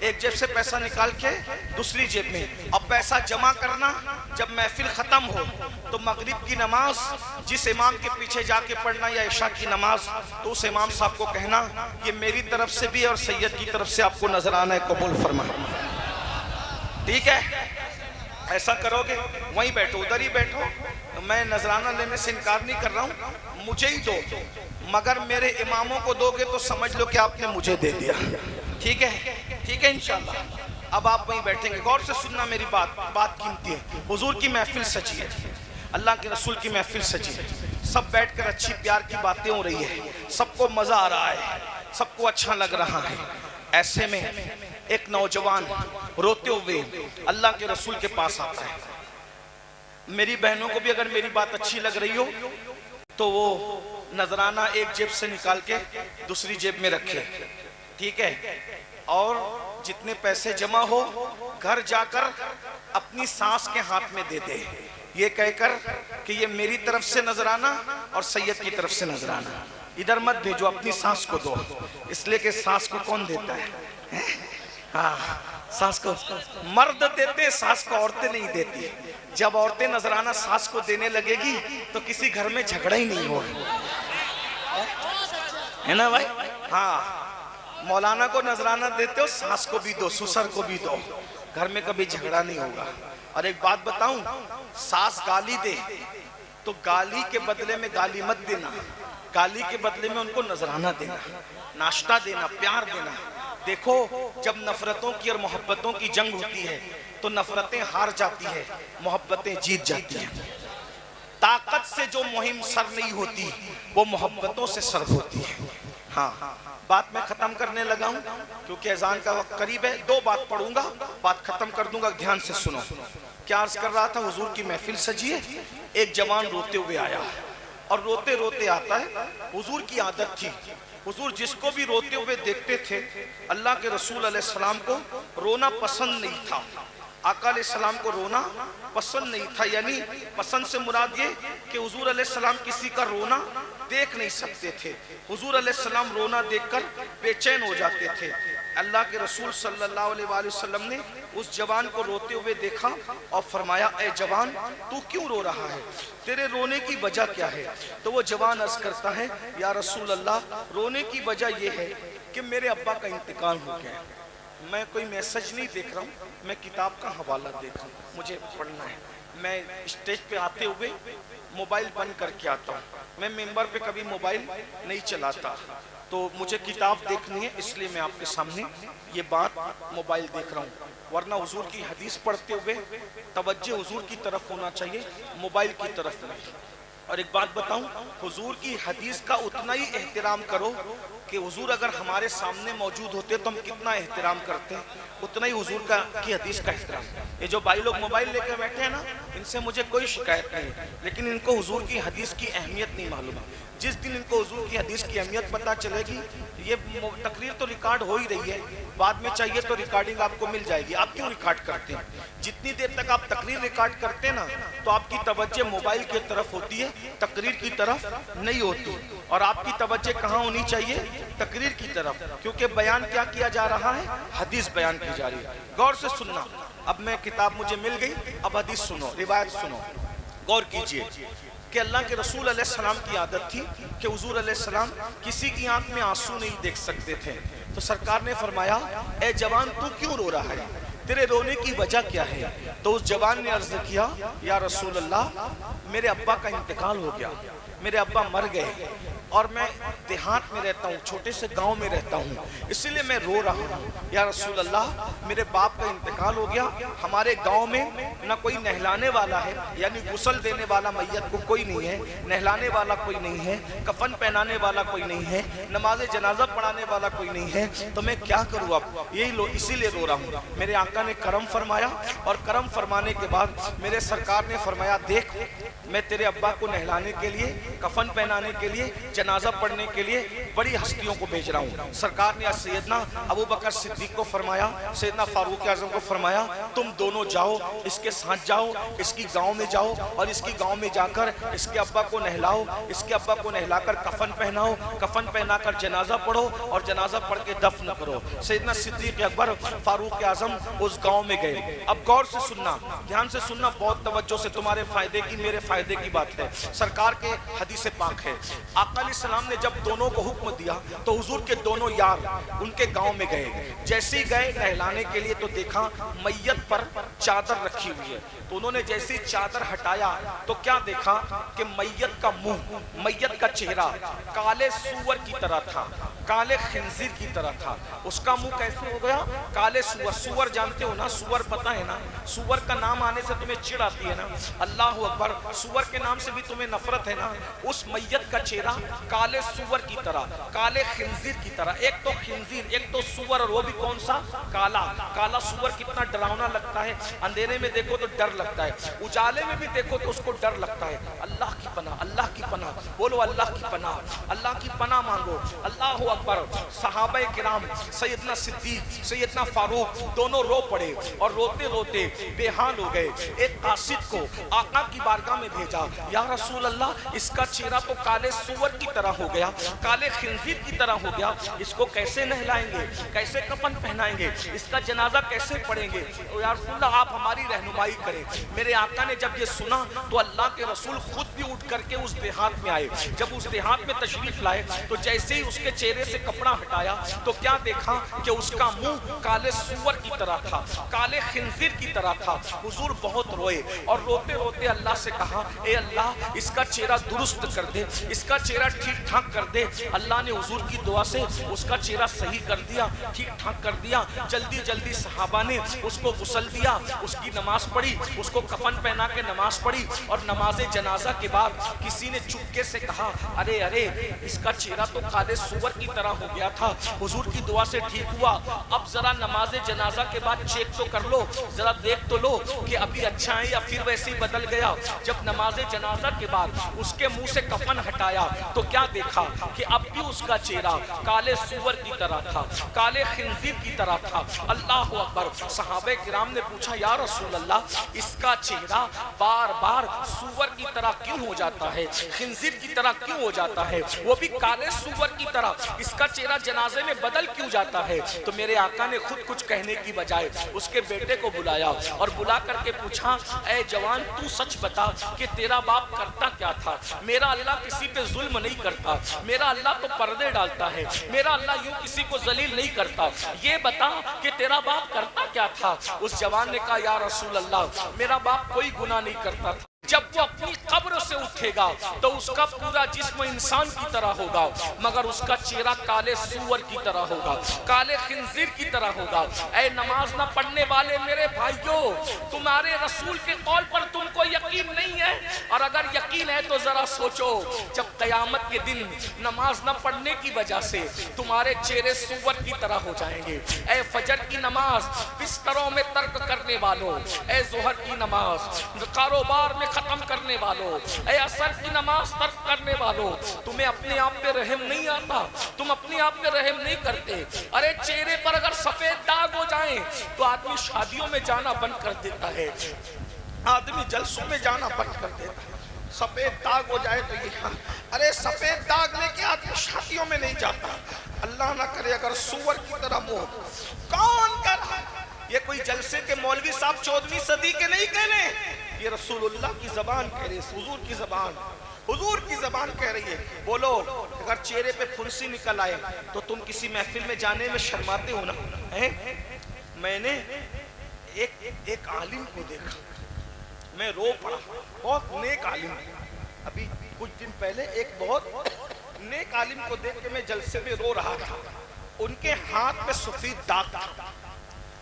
ایک جیب سے پیسہ نکال کے دوسری جیب میں، اب پیسہ جمع کرنا۔ جب محفل ختم ہو تو مغرب کی نماز جس امام کے پیچھے جا کے پڑھنا یا عشاء کی نماز، تو اس امام صاحب کو کہنا یہ میری طرف سے بھی اور سید کی طرف سے آپ کو نذرانہ قبول فرمائے، ٹھیک ہے؟ ایسا کرو گے، وہیں بیٹھو، ادھر ہی بیٹھو، میں نذرانہ لینے سے انکار نہیں کر رہا ہوں، مجھے ہی دو، مگر میرے اماموں کو دو گے تو سمجھ لو کہ آپ نے مجھے دے دیا، ٹھیک ہے؟ ٹھیک ہے انشاءاللہ۔ اب آپ وہیں بیٹھیں گے، غور سے سننا میری بات، بات قیمتی ہے۔ حضور کی محفل سجی ہے، اللہ کے رسول کی محفل سجی ہے، سب بیٹھ کر اچھی پیار کی باتیں ہو رہی ہے، سب کو مزہ آ رہا ہے، سب کو اچھا لگ رہا ہے۔ ایسے میں ایک نوجوان روتے ہوئے اللہ کے رسول کے پاس آتا ہے۔ میری بہنوں کو بھی اگر میری بات اچھی لگ رہی ہو تو وہ نذرانہ ایک جیب سے نکال کے دوسری جیب میں رکھے، ٹھیک ہے؟ اور جتنے پیسے جمع ہو گھر جا کر اپنی ساس کے ہاتھ میں دے دے، یہ کہہ کر کہ یہ میری طرف سے نذرانہ اور سید کی طرف سے نذرانہ، ادھر مت بھیجو، اپنی ساس کو دو، اس لیے کہ ساس کو کون دیتا ہے؟ ہاں ساس کو مرد دیتے، ساس کو عورتیں نہیں دیتی۔ جب عورتیں نذرانہ ساس کو دینے لگے گی تو کسی گھر میں جھگڑا ہی نہیں ہوگا، ہے نا بھائی؟ ہاں، مولانا کو نذرانہ دیتے ہو، ساس کو بھی دو، سسر کو بھی دو، گھر میں کبھی جھگڑا نہیں ہوگا۔ اور ایک بات بتاؤں، ساس گالی دے تو گالی کے بدلے میں گالی مت دینا، گالی کے بدلے میں ان کو نذرانہ دینا، ناشتہ دینا، پیار دینا۔ دیکھو جب نفرتوں کی اور محبتوں کی جنگ ہوتی ہے تو نفرتیں ہار جاتی ہے، محبتیں جیت جاتی ہیں۔ طاقت سے جو مہم سر نہیں ہوتی وہ محبتوں سے سر ہوتی ہے۔ ہاں بات میں ختم کرنے لگا ہوں کیونکہ اذان کا وقت قریب ہے، دو بات پڑھوں گا، بات ختم کر دوں گا، دھیان سے سنو۔ کیا عرض کر رہا تھا، حضور کی محفل سجی ہے، ایک جوان روتے ہوئے آیا اور روتے روتے آتا ہے۔ حضور کی عادت تھی، حضور جس کو بھی روتے ہوئے دیکھتے تھے اللہ کے رسول علیہ السلام کو رونا پسند نہیں تھا، آقا علیہ السلام کو رونا پسند نہیں تھا، یعنی پسند سے مراد یہ کہ حضور علیہ السلام کسی کا رونا دیکھ نہیں سکتے تھے، حضور علیہ السلام رونا دیکھ کر بے چین ہو جاتے تھے۔ اللہ کے رسول صلی اللہ علیہ وآلہ وسلم نے اس جوان کو روتے ہوئے دیکھا اور فرمایا اے جوان تو کیوں رو رہا ہے، تیرے رونے کی وجہ کیا ہے؟ تو وہ جوان عرض کرتا ہے یا رسول اللہ رونے کی وجہ یہ ہے کہ میرے ابا کا انتقال ہو گیا، میں کوئی میسج نہیں دیکھ رہا ہوں، میں کتاب کا حوالہ دیکھ رہا ہوں، مجھے پڑھنا ہے، میں اسٹیج پہ آتے ہوئے موبائل بند کر کے آتا ہوں، میں ممبر پہ کبھی موبائل نہیں چلاتا، تو مجھے کتاب دیکھنی ہے، اس لیے میں آپ کے سامنے یہ بات موبائل دیکھ رہا ہوں، ورنہ حضور کی حدیث پڑھتے ہوئے توجہ حضور کی طرف ہونا چاہیے، موبائل کی طرف نہیں۔ اور ایک بات بتاؤں، حضور کی حدیث کا اتنا ہی احترام کرو کہ حضور اگر ہمارے سامنے موجود ہوتے تو ہم کتنا احترام کرتے ہیں، اتنا ہی حضور کی حدیث کا احترام۔ یہ جو بھائی لوگ موبائل لے کے بیٹھے ہیں نا، ان سے مجھے کوئی شکایت نہیں، لیکن ان کو حضور کی حدیث کی اہمیت نہیں معلوم ہے۔ جس دن ان کو حضور کی حدیث کی اہمیت پتہ چلے گی، یہ تقریر تو ریکارڈ ہو ہی رہی ہے، بعد میں چاہیے تو ریکارڈنگ آپ کو مل جائے گی۔ آپ کیوں ریکارڈ کرتے ہیں؟ جتنی دیر تک آپ تقریر ریکارڈ کرتے ہیں نا تو آپ کی توجہ موبائل کی طرف ہوتی ہے، تقریر کی طرف نہیں ہوتی، اور آپ کی توجہ کہاں ہونی چاہیے؟ تقریر کی طرف، کیونکہ بیان کیا جا رہا ہے؟ حدیث بیان کی جا رہی ہے۔ غور سے سننا، اب میں کتاب مجھے مل گئی، اب حدیث سنو، روایت سنو، غور کیجئے کہ اللہ کے رسول علیہ السلام کی عادت تھی کہ حضور علیہ السلام کسی کی آنکھ میں آنسو نہیں دیکھ سکتے تھے، تو سرکار نے فرمایا اے جوان تو کیوں رو رہا ہے، تیرے رونے کی وجہ کیا ہے؟ تو اس جوان نے عرض کیا یا رسول اللہ میرے ابا کا انتقال ہو گیا، میرے ابا مر گئے اور میں دیہات میں رہتا ہوں، چھوٹے سے گاؤں میں رہتا ہوں، اسی لیے میں رو رہا ہوں۔ یا رسول اللہ میرے باپ کا انتقال ہو گیا، ہمارے گاؤں میں نہ کوئی نہلانے والا ہے، یعنی غسل دینے والا میت کو کوئی نہیں ہے، نہلانے والا کوئی نہیں ہے، کفن پہنانے والا کوئی نہیں ہے، نماز جنازہ پڑھانے والا کوئی نہیں ہے، تو میں کیا کروں؟ اب یہی اسی لیے رو رہا ہوں۔ میرے آقا نے کرم فرمایا، اور کرم فرمانے کے بعد میرے سرکار نے فرمایا دیکھ میں تیرے ابا کو نہلانے کے لیے، کفن پہنانے کے لیے، جنازہ پڑھنے کے لیے بڑی ہستیوں کو بھیج رہا ہوں۔ سرکار نے سیدنا ابو بکر صدیق کو فرمایا، سیدنا فاروق اعظم کو فرمایا تم دونوں جاؤ، اس کے ساتھ جاؤ، اس کی گاؤں میں جاؤ، اور اس کی گاؤں میں جا کر اس کے ابا کو نہلاؤ، اس کے ابا کو نہلا کر کفن پہناؤ، کفن پہنا کر جنازہ پڑھو، اور جنازہ پڑھ کے دفن کرو۔ سیدنا صدیق اکبر فاروق اعظم اس گاؤں میں گئے۔ اب غور سے سننا، دھیان سے سننا، بہت توجہ سے، تمہارے فائدے کی میرے فائدے کی بات ہے، سرکار کے حدیث پاک ہے۔ آقا علیہ السلام نے جب دونوں کو حکم دیا تو حضور کے دونوں یار ان کے گاؤں میں گئے، جیسے ہی گئے نہلانے کے لیے تو دیکھا میت پر چادر رکھی ہوئی ہے، تو انہوں نے جیسے چادر ہٹایا تو کیا دیکھا کہ میت کا منہ، میت کا چہرہ کالے سور کی طرح تھا، کالے خنزیر کی طرح تھا۔ اس کا منہ کیسے ہو گیا؟ کالے سور، سور جانتے ہو نا، سور پتہ ہے نا، سور کا نام آنے سے تمہیں چڑ آتی ہے نا، اللہ اکبر، سور کے نام سے بھی تمہیں نفرت ہے نا۔ اس میت کا چہرہ کالے سور کی طرح، کالے خنزیر کی طرح، ایک تو خنزیر ایک تو سور، اور وہ بھی کون سا؟ کالا۔ کالا سور کتنا ڈراؤنا لگتا ہے، اندھیرے میں دیکھو تو ڈر لگتا ہے، اجالے میں بھی دیکھو تو اس کو ڈر لگتا ہے۔ اللہ کی پناہ، اللہ کی پناہ، بولو اللہ کی پناہ، اللہ کی پناہ مانگو، اللہ اکبر۔ صحابہ کرام سیدنا صدیق، سیدنا فاروق دونوں رو پڑے، اور روتے روتے بے حال ہو گئے۔ ایک قاصد کو آقا کی بارگاہ میں بھیجا، یا رسول اللہ اس کا چہرہ تو کالے سور کی طرح ہو گیا، کالے خنزیر کی طرح ہو گیا، اس کو کیسے نہلائیں گے، کیسے کفن پہنائیں گے، اس کا جنازہ کیسے پڑھیں گے؟ یا رسول اللہ آپ ہماری رہنمائی کریں۔ میرے آقا نے جب یہ سنا تو اللہ کے رسول خود بھی اٹھ کر کے اس دیہات میں آئے۔ جب اس دیہات میں تشریف لائے تو جیسے ہی اس کے چہرے سے کپڑا ہٹایا تو کیا دیکھا کہ اس کا منہ کالے سور کی طرح تھا، کالے خنزیر کی طرح تھا۔ حضور بہت روئے، اور روتے روتے اللہ سے کہا اے اللہ اس کا چہرہ درست کر دے، اس کا چہرہ ٹھیک ٹھاک کر دے۔ اللہ نے حضور کی دعا سے اس کا چہرہ صحیح کر دیا، ٹھیک ٹھاک کر دیا۔ جلدی جلدی صحابہ نے اس کو غسل دیا، اس کی نماز پڑھی، اس کو کفن پہنا کے نماز پڑھی، اور نماز جنازہ کے بعد کسی نے چپکے سے کہا ارے ارے اس کا چہرہ تو کالے سور کی طرح ہو گیا تھا، حضور کی دعا سے ٹھیک ہوا، اب ذرا نماز جنازہ کے بعد چیک تو کر لو، ذرا دیکھ تو لو کہ ابھی اچھا ہے یا پھر ویسے ہی بدل گیا۔ جب نماز جنازہ کے بعد اس کے منہ سے کفن ہٹایا تو کیا دیکھا کہ اب بھی اس کا چہرہ کالے سور کی طرح تھا، کالے خنزیر کی طرح تھا۔ اللہ اکبر۔ صحابہ کرام نے پوچھا یا رسول اللہ اس کا چہرہ بار بار سور کی طرح کیوں ہو جاتا ہے، خنزیر کی طرح کیوں ہو جاتا ہے، وہ بھی کالے سور کی طرح، اس کا چہرہ جنازے میں بدل کیوں جاتا ہے؟ تو میرے آقا نے خود کچھ کہنے کی بجائے اس کے بیٹے کو بلایا اور بلا کر کے پوچھا اے جوان تو سچ بتا کہ تیرا باپ کرتا کیا تھا؟ میرا اللہ کسی پہ ظلم نہیں کرتا، میرا اللہ تو پردے ڈالتا ہے، میرا اللہ یوں کسی کو ذلیل نہیں کرتا، یہ بتا کہ تیرا باپ کرتا کیا تھا؟ اس جوان نے کہا یا رسول اللہ میرا باپ کوئی گناہ نہیں کرتا تھا، جب وہ اپنی قبر سے اٹھے گا تو اس کا پورا جسم انسان کی طرح ہوگا، مگر اس کا چہرہ کالے سور کی طرح ہوگا، کالے خنزیر کی طرح ہوگا۔ اے نماز نہ پڑھنے والے میرے بھائیوں، تمہارے رسول کے قول پر تم کو یقین نہیں ہے، اور اگر یقین ہے تو ذرا سوچو جب قیامت کے دن نماز نہ پڑھنے کی وجہ سے تمہارے چہرے سور کی طرح ہو جائیں گے۔ اے فجر کی نماز بستروں میں ترک کرنے والوں، اے ظہر کی نماز کاروبار میں ختم کرنے والوں، اے عصر کی نماز ترک کرنے والوں، تمہیں اپنے آپ پہ رحم نہیں آتا، تم اپنے آپ پہ رحم نہیں کرتے۔ ارے چہرے پر اگر سفید داغ ہو جائیں تو آدمی شادیوں میں جانا بند کر دیتا ہے، آدمی جلسوں میں جانا بند کر دیتا ہے۔ سفید داغ ہو جائے تو یہ ارے سفید داغ لے کے آدمی شادیوں میں نہیں جاتا. اللہ نہ کرے اگر سور کی طرح منہ. کون کر رہا ہے یہ؟ کوئی جلسے کے مولوی صاحب 14ویں صدی کے نہیں کہہ رہے, یہ رسول اللہ کی زبان کہہ رہی ہے, حضور کی زبان, حضور کی زبان کہہ رہی ہے. بولو اگر چہرے پہ پھنسی نکل آئے تو تم کسی محفل میں جانے میں شرماتے ہو نا. میں نے ایک عالم کو دیکھا, میں رو پڑا, بہت نیک عالم. ابھی کچھ دن پہلے ایک بہت نیک عالم کو دیکھ کے میں جلسے میں رو رہا تھا. ان کے ہاتھ پہ سفید داغ تھا,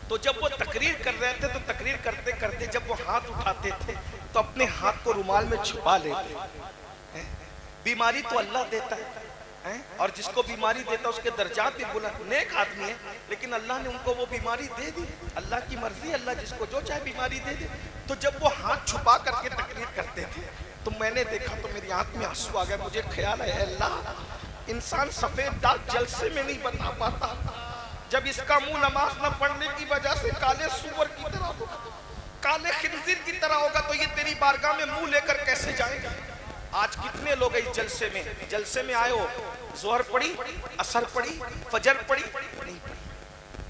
تو جب وہ تقریر کر رہے تھے تو تقریر کرتے کرتے جب وہ ہاتھ اٹھاتے تھے تو اپنے ہاتھ کو رومال میں چھپا لیتے. بیماری تو اللہ دیتا ہے, اور جس کو بیماری دیتا ہے اس کے درجات بھی بلند. نیک آدمی ہے لیکن اللہ نے ان کو وہ بیماری دے دی. اللہ کی مرضی, اللہ جس کو جو چاہے بیماری دے دے. تو جب وہ ہاتھ چھپا کر کے تقریر کرتے تھے تو میں نے دیکھا تو میری آنکھ میں آنسو آ گیا. مجھے خیال ہے, اے اللہ, انسان سفید داغ جلسے میں نہیں بتا پاتا, جب اس کا منہ نماز نہ پڑھنے کی وجہ سے کالے سور کی طرح ہوگا, کالے خنزیر کی طرح ہوگا, تو یہ تیری بارگاہ میں منہ لے کر کیسے جائے گا؟ آج کتنے لوگ ہیں جلسے میں آئے ہو, ظہر پڑھی, عصر پڑھی, فجر پڑھی, نہیں پڑھی,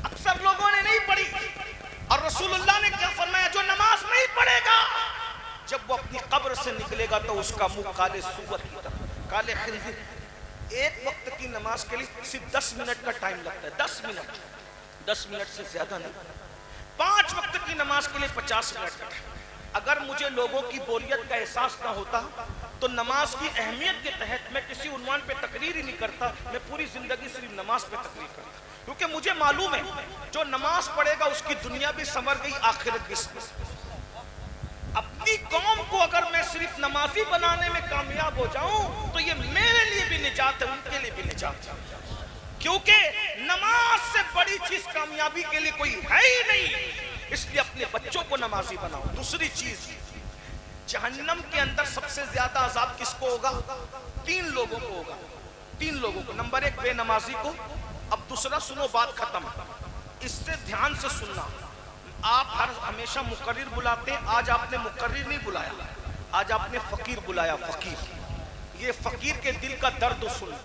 اکثر لوگوں نے نہیں پڑھی. اور رسول اللہ نے کیا فرمایا؟ جو نماز نہیں پڑھے گا جب وہ اپنی قبر سے نکلے گا تو اس کا منہ کالے سور کی طرح, کالے خنزیر. ایک وقت کی نماز کے لیے صرف 10 منٹ کا ٹائم لگتا ہے, 10 منٹ سے زیادہ نہیں. 5 وقت کی نماز کے لیے 50 منٹ کا. اگر مجھے لوگوں کی بوریت کا احساس نہ ہوتا تو نماز کی اہمیت کے تحت میں کسی عنوان پہ تقریر ہی نہیں کرتا, میں پوری زندگی صرف نماز پہ تقریر کرتا. کیونکہ مجھے معلوم ہے جو نماز پڑھے گا اس کی دنیا بھی سنور گئی, آخرت بھی سنور. اپنی قوم کو اگر میں صرف نمازی بنانے میں کامیاب ہو جاؤں تو یہ میرے لیے بھی نجات ہے, ان کے لیے بھی نجات ہے. کیونکہ نماز سے بڑی چیز کامیابی کے لیے کوئی ہے ہی نہیں, اس لیے اپنے بچوں کو نمازی بناؤ. دوسری چیز, جہنم کے اندر سب سے زیادہ عذاب کس کو ہوگا؟ 3 لوگوں کو ہوگا, 3 لوگوں کو. نمبر 1 بے نمازی کو. اب دوسرا سنو, بات ختم, اس سے دھیان سے سننا. آپ ہمیشہ مقرر بلاتے ہیں, آج آپ نے مقرر نہیں بلایا, آج آپ نے فقیر بلایا. فقیر, یہ فقیر کے دل کا درد سن.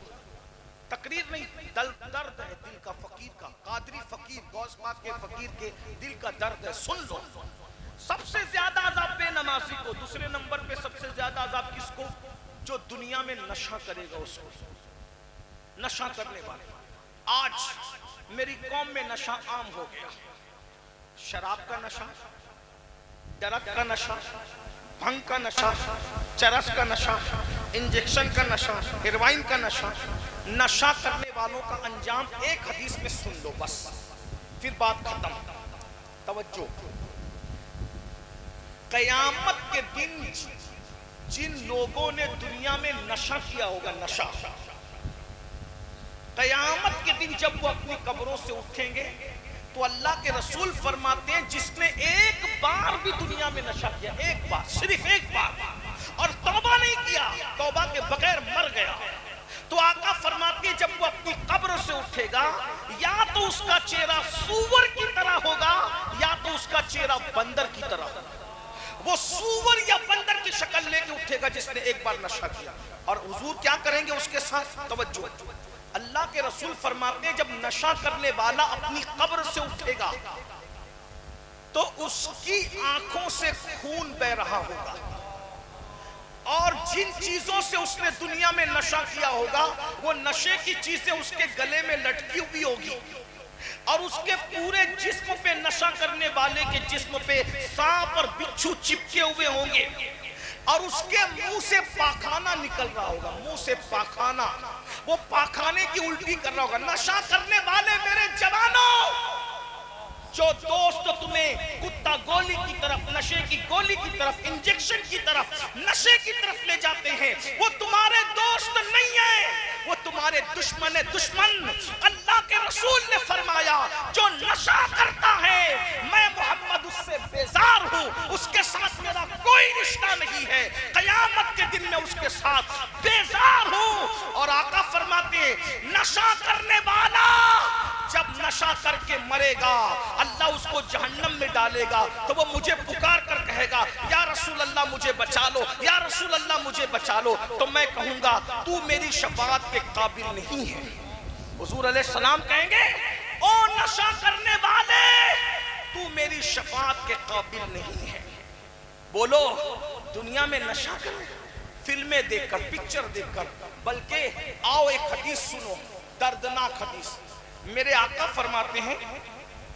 تقریر نہیں, درد ہے دل کا فقیر کا. قادری فقیر, غوث پاک کے فقیر کے دل کا درد ہے, سن لو. سب سے زیادہ عذاب بے نمازی کو. دوسرے نمبر پہ سب سے زیادہ عذاب کس کو؟ جو دنیا میں نشہ کرے گا اس کو. نشہ کرنے والے. آج میری قوم میں نشہ عام ہو گیا. شراب کا نشہ, ڈرگ کا نشہ, بھنگ کا نشہ, چرس کا نشہ, انجیکشن کا نشہ, ہیروائن کا نشہ. نشہ کرنے والوں کا انجام ایک حدیث میں سن لو بس, پھر بات ختم. توجہ, قیامت کے دن جن لوگوں نے دنیا میں نشہ کیا ہوگا, نشہ, قیامت کے دن جب وہ اپنی قبروں سے اٹھیں گے تو اللہ کے رسول فرماتے ہیں جس نے ایک بار بھی دنیا میں نشہ کیا, ایک بار, صرف ایک بار, اور توبہ نہیں کیا, توبہ کے بغیر مر گیا, تو آقا فرماتے ہیں جب وہ اپنی قبر سے اٹھے گا یا تو اس کا چہرہ سور کی طرح ہوگا یا تو اس کا چہرہ بندر کی طرح ہوگا. وہ سور یا بندر کی شکل لے کے اٹھے گا جس نے ایک بار نشہ کیا. اور حضور کیا کریں گے اس کے ساتھ؟ توجہ, اللہ کے رسول فرماتے ہیں جب نشہ کرنے والا اپنی قبر سے اٹھے گا تو اس کی آنکھوں سے خون بہ رہا ہوگا, اور جن چیزوں سے اس نے دنیا میں نشہ کیا ہوگا وہ نشے کی چیزیں اس کے گلے میں لٹکی ہوئی ہوگی, اور اس کے پورے جسم پہ, نشہ کرنے والے کے جسم پہ سانپ اور بچھو چپکے ہوئے ہوں گے, اور اس کے منہ سے پاخانہ نکل رہا ہوگا, منہ سے پاخانہ, وہ پاخانے کی الٹی کر رہا ہوگا. نشہ کرنے والے میرے جوانوں, جو دوست تمہیں کتا گولی کی طرف, نشے کی گولی کی طرف, انجیکشن کی طرف, نشے کی طرف لے جاتے ہیں, وہ تمہارے دوست نہیں ہیں, وہ تمہارے دشمن ہے. دشمن, اللہ کے رسول نے فرمایا جو نشہ کرتا ہے میں محمد اس سے بیزار ہوں, اس کے ساتھ میرا کوئی رشتہ نہیں ہے, قیامت کے دن میں اس کے ساتھ بیزار ہوں. اور آقا فرماتے ہیں نشہ کرنے والا جب نشہ کر کے مرے گا اللہ اس کو جہنم میں ڈالے گا, تو وہ مجھے پکار کر کہے گا یا رسول رسول اللہ مجھے بچا لو، یا رسول اللہ مجھے بچا لو، تو میں کہوں گا تو میری شفاعت کے قابل نہیں ہے۔ حضور علیہ السلام کہیں گے او نشہ کرنے والے تو میری شفاعت کے قابل نہیں ہے۔ بولو دنیا میں نشہ کر، فلمیں دیکھ کر، پکچر دیکھ کر، بلکہ آؤ ایک حدیث سنو، دردناک حدیث۔ میرے آقا فرماتے ہیں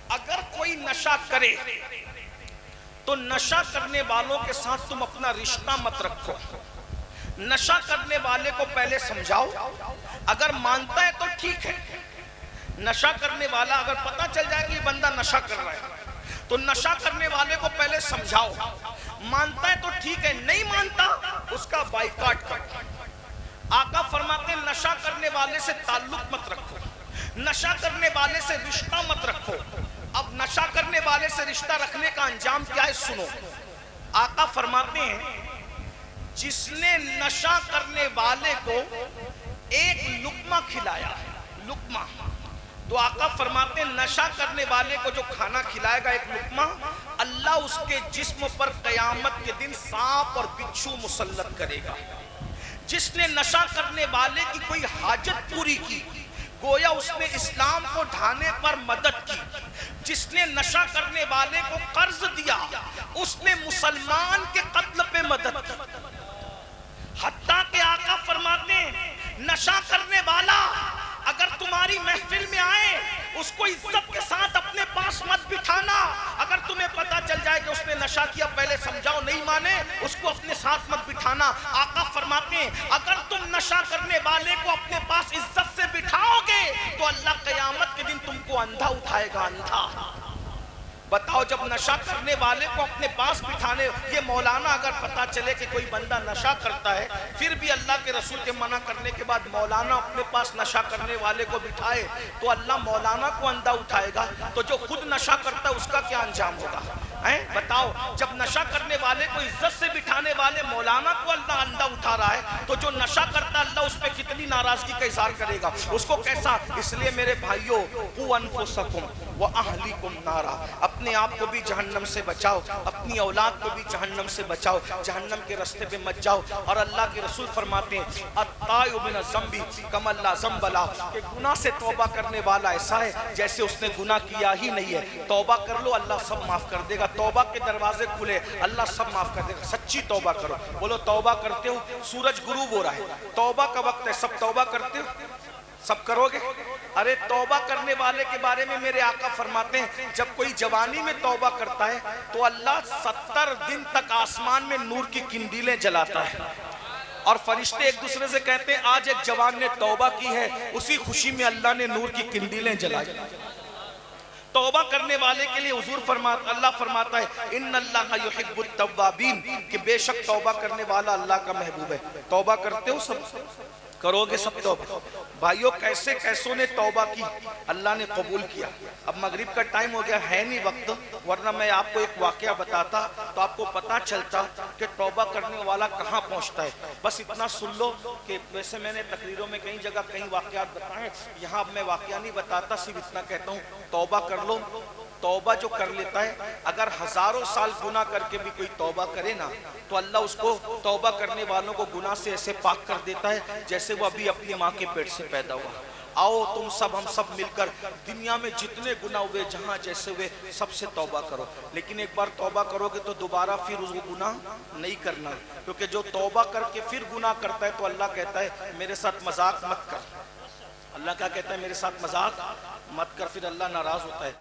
اگر کوئی نشہ کرے تو نشہ کرنے والوں کے ساتھ تم اپنا رشتہ مت رکھو، نشہ کرنے والے کو پہلے سمجھاؤ، اگر مانتا ہے تو ٹھیک ہے۔ نشہ کرنے والا اگر پتہ چل جائے کہ یہ بندہ نشہ کر رہا ہے تو نشہ کرنے والے کو پہلے سمجھاؤ، مانتا ہے تو ٹھیک ہے، نہیں مانتا اس کا بائیکاٹ کرو۔ آقا فرماتے ہیں نشہ کرنے والے سے تعلق مت رکھو، نشہ کرنے والے سے رشتہ مت رکھو۔ اب نشہ کرنے والے سے رشتہ رکھنے کا انجام کیا ہے سنو۔ آقا فرماتے ہیں جس نے نشہ کرنے والے کو ایک لقمہ کھلایا، لقمہ، تو آقا فرماتے ہیں نشہ کرنے والے کو جو کھانا کھلائے گا ایک لقمہ، اللہ اس کے جسم پر قیامت کے دن سانپ اور بچھو مسلط کرے گا۔ جس نے نشہ کرنے والے کی کوئی حاجت پوری کی گویا اس نے اسلام کو ڈھانے پر مدد کی، جس نے نشہ کرنے والے کو قرض دیا اس نے مسلمان کے قتل پہ مدد کی۔ حتیٰ کہ آقا فرماتے ہیں نشہ کرنے والا اگر تمہاری محفل میں آئے اس کو عزت کے ساتھ اپنے پاس مت بٹھانا، اگر تمہیں پتا چل جائے کہ اس نے نشہ کیا پہلے سمجھاؤ، نہیں مانے اس کو اپنے ساتھ مت بٹھانا۔ آقا فرماتے ہیں اگر تم نشہ کرنے والے کو اپنے پاس عزت سے بٹھاؤ گے تو اللہ قیامت کے دن تم کو اندھا اٹھائے گا، اندھا۔ بتاؤ جب نشہ کرنے والے کو اپنے پاس بٹھانے، یہ مولانا اگر پتا چلے کہ کوئی بندہ نشہ کرتا ہے پھر بھی اللہ کے رسول کے منع کرنے کے بعد مولانا اپنے پاس نشہ کرنے والے کو بٹھائے تو اللہ مولانا کو اندھا اٹھائے گا، تو جو خود نشہ کرتا ہے اس کا کیا انجام ہوگا؟ بتاؤ جب نشہ کرنے والے کو عزت سے بٹھانے والے مولانا کو اللہ اندھا اٹھا رہا ہے تو جو نشہ کرتا اللہ اس پہ کتنی ناراضگی کا اظہار کرے گا، اس کو کیسا؟ اس لیے میرے بھائیوں قُوْ أَنفُسَكُمْ وَأَهْلِكُمْ نَارًا، اپنے آپ کو بھی جہنم سے بچاؤ، اپنی اولاد کو بھی جہنم سے بچاؤ، جہنم کے راستے پہ مت جاؤ۔ اور اللہ کے رسول فرماتے ہیں التائب من الذنب کمن لا ذنب لہ، کہ گناہ سے توبہ کرنے والا ایسا ہے جیسے اس نے گناہ کیا ہی نہیں ہے۔ توبہ کر لو اللہ سب معاف کر دے گا، توبہ کے دروازے کھلے اللہ سب معاف کر دے گا۔ سچی توبہ کرو، بولو توبہ کرتے ہو؟ سورج غروب ہو رہا ہے، توبہ کا وقت ہے، سب توبہ کرتے ہو؟ سب کرو گے؟ ارے توبہ کرنے والے کے بارے میں میرے آقا فرماتے ہیں جب کوئی جوانی میں توبہ کرتا ہے تو اللہ 70 دن تک آسمان میں نور کی کنڈیلیں جلاتا ہے، اور فرشتے ایک دوسرے سے کہتے ہیں آج ایک جوان نے توبہ کی ہے، اسی خوشی میں اللہ نے نور کی کنڈیلیں جلائی۔ توبہ کرنے والے کے لیے اللہ فرماتا ہے ان اللہ یحب التوابین، کہ بے شک توبہ کرنے والا اللہ کا محبوب ہے۔ توبہ کرتے ہو؟ سب کرو گے سب توبہ؟ بھائیوں کیسے کیسوں نے توبہ کی، اللہ نے قبول کیا۔ اب مغرب کا ٹائم ہو گیا، ہے نہیں وقت، ورنہ میں آپ کو ایک واقعہ بتاتا تو آپ کو پتا چلتا کہ توبہ کرنے والا کہاں پہنچتا ہے۔ بس اتنا سن لو کہ ویسے میں نے تقریروں میں کئی جگہ کئی واقعات بتائے، یہاں اب میں واقعہ نہیں بتاتا، صرف اتنا کہتا ہوں توبہ کر لو۔ توبہ جو کر لیتا ہے اگر ہزاروں سال گناہ کر کے بھی کوئی توبہ کرے نا تو اللہ اس کو توبہ کرنے والوں کو گناہ سے ایسے پاک کر دیتا ہے جیسے وہ ابھی اپنی ماں کے پیٹ سے پیدا ہوا۔ آؤ تم سب ہم سب مل کر دنیا میں جتنے گناہ ہوئے جہاں جیسے ہوئے سب سے توبہ کرو، لیکن ایک بار توبہ کرو گے تو دوبارہ پھر اس گناہ نہیں کرنا، کیونکہ جو توبہ کر کے پھر گناہ کرتا ہے تو اللہ کہتا ہے میرے ساتھ مذاق مت کر۔ اللہ کیا کہتا ہے؟ میرے ساتھ مذاق مت کر، پھر اللہ ناراض ہوتا ہے۔